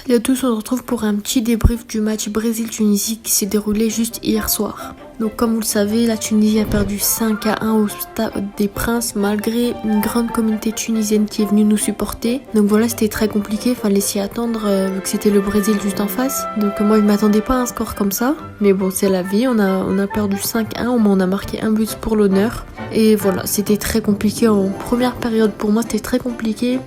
Salut à tous, on se retrouve pour un petit débrief du match Brésil-Tunisie qui s'est déroulé juste hier soir. Donc comme vous le savez, la Tunisie a perdu 5-1 au Stade des Princes malgré une grande communauté tunisienne qui est venue nous supporter. Donc voilà, c'était très compliqué, fallait s'y attendre vu que c'était le Brésil juste en face. Donc moi je m'attendais pas à un score comme ça, mais bon c'est la vie, on a perdu 5-1, au moins on a marqué un but pour l'honneur. Et voilà, c'était très compliqué en première période, pour moi c'était très compliqué.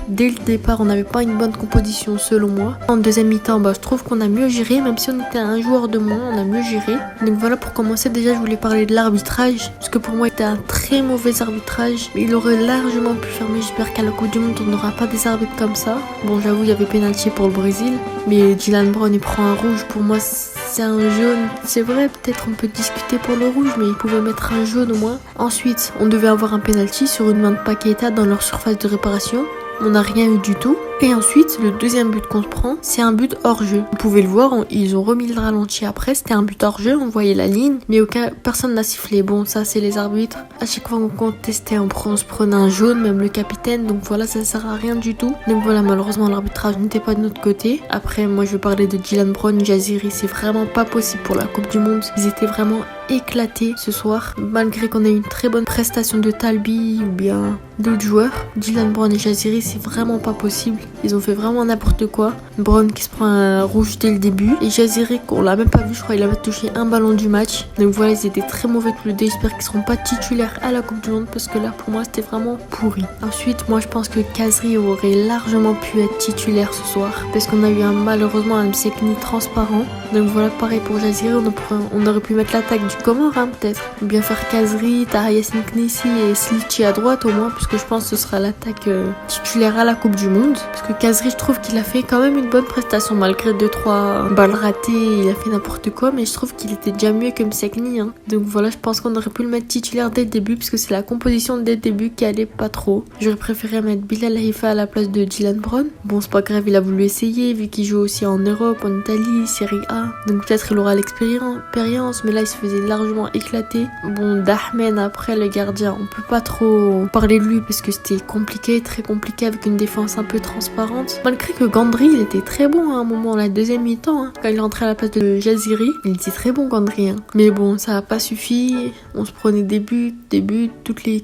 Dès le départ, on n'avait pas une bonne composition selon moi. En deuxième mi-temps, je trouve qu'on a mieux géré, même si on était un joueur de moins, on a mieux géré. Donc voilà, pour commencer, déjà je voulais parler de l'arbitrage, parce que pour moi c'était un très mauvais arbitrage. Il aurait largement pu fermer, j'espère qu'à la Coupe du Monde on n'aura pas des arbitres comme ça. Bon, j'avoue il y avait pénalty pour le Brésil, mais Dylan Brown il prend un rouge, pour moi c'est un jaune. C'est vrai, peut-être on peut discuter pour le rouge, mais il pouvait mettre un jaune au moins. Ensuite, on devait avoir un penalty sur une main de Paqueta dans leur surface de réparation. On n'a rien eu du tout. Et ensuite, le deuxième but qu'on se prend, c'est un but hors jeu. Vous pouvez le voir, ils ont remis le ralenti après, c'était un but hors jeu, on voyait la ligne, mais personne n'a sifflé. Bon, ça c'est les arbitres. À chaque fois qu'on contestait, on se prenait un jaune, même le capitaine, donc voilà, ça sert à rien du tout. Donc voilà, malheureusement l'arbitrage n'était pas de notre côté. Après, moi je vais parler de Dylan Brown, Jaziri, c'est vraiment pas possible pour la Coupe du Monde. Ils étaient vraiment éclatés ce soir, malgré qu'on ait eu une très bonne prestation de Talbi ou bien d'autres joueurs. Dylan Brown et Jaziri, c'est vraiment pas possible. Ils ont fait vraiment n'importe quoi. Brown qui se prend un rouge dès le début. Et Jaziri, on l'a même pas vu, je crois, il avait touché un ballon du match. Donc voilà, ils étaient très mauvais tous les deux. J'espère qu'ils seront pas titulaires à la Coupe du Monde parce que là, pour moi, c'était vraiment pourri. Ensuite, moi, je pense que Kazri aurait largement pu être titulaire ce soir parce qu'on a eu malheureusement un Msekni transparent. Donc voilà, pareil pour Jaziri, on aurait pu mettre l'attaque du Comore, peut-être. Ou bien faire Kazri, Tarias Mknessi et Slichi à droite au moins, puisque je pense que ce sera l'attaque titulaire à la Coupe du Monde. Parce que Kazri, je trouve qu'il a fait quand même une bonne prestation malgré 2-3 balles ratées, il a fait n'importe quoi, mais je trouve qu'il était déjà mieux que Msekni. Donc voilà, je pense qu'on aurait pu le mettre titulaire dès le début, parce que c'est la composition dès le début qui allait pas trop. J'aurais préféré mettre Bilal Haifa à la place de Dylan Brown. Bon, c'est pas grave, il a voulu essayer, vu qu'il joue aussi en Europe, en Italie, Serie A. Donc peut-être il aura l'expérience, mais là il se faisait largement éclater. Bon, Dahmen après, le gardien, on peut pas trop parler de lui parce que c'était compliqué, très compliqué, avec une défense un peu transparente. Malgré que Gandry, il était très bon à un moment, la deuxième mi-temps, quand il est entré à la place de Jaziri, il était très bon Gandry. Mais bon, ça a pas suffi, on se prenait des buts,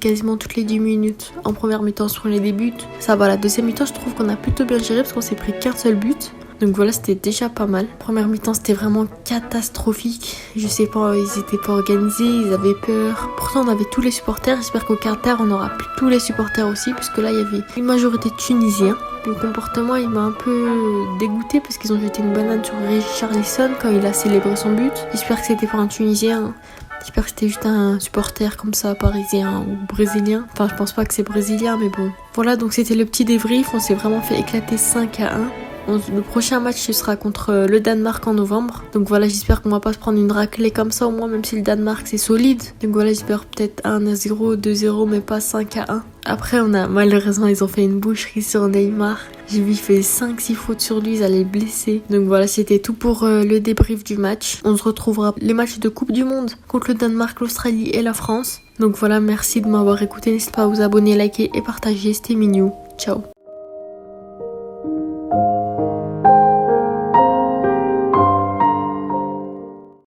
quasiment toutes les 10 minutes. En première mi-temps, on se prenait des buts. Ça va, la deuxième mi-temps, je trouve qu'on a plutôt bien géré parce qu'on s'est pris qu'un seul but. Donc voilà, c'était déjà pas mal. Première mi-temps, c'était vraiment catastrophique. Je sais pas, ils étaient pas organisés, ils avaient peur. Pourtant, on avait tous les supporters. J'espère qu'au Qatar, on aura tous les supporters aussi, puisque là, il y avait une majorité de Tunisiens. Le comportement, il m'a un peu dégoûté parce qu'ils ont jeté une banane sur Richarlison quand il a célébré son but. J'espère que c'était pas un Tunisien. J'espère que c'était juste un supporter comme ça, parisien ou brésilien. Enfin, je pense pas que c'est brésilien, mais bon. Voilà, donc c'était le petit débrief. On s'est vraiment fait éclater 5-1. Le prochain match ce sera contre le Danemark en novembre. Donc voilà, j'espère qu'on va pas se prendre une raclée comme ça au moins, même si le Danemark c'est solide. Donc voilà, j'espère peut-être 1-0, 2-0, mais pas 5-1. Après, malheureusement, ils ont fait une boucherie sur Neymar. J'ai vu, il fait 5-6 fautes sur lui, ils allaient le blesser. Donc voilà, c'était tout pour le débrief du match. On se retrouvera les matchs de Coupe du Monde contre le Danemark, l'Australie et la France. Donc voilà, merci de m'avoir écouté. N'hésitez pas à vous abonner, liker et partager. C'était Minou. Ciao.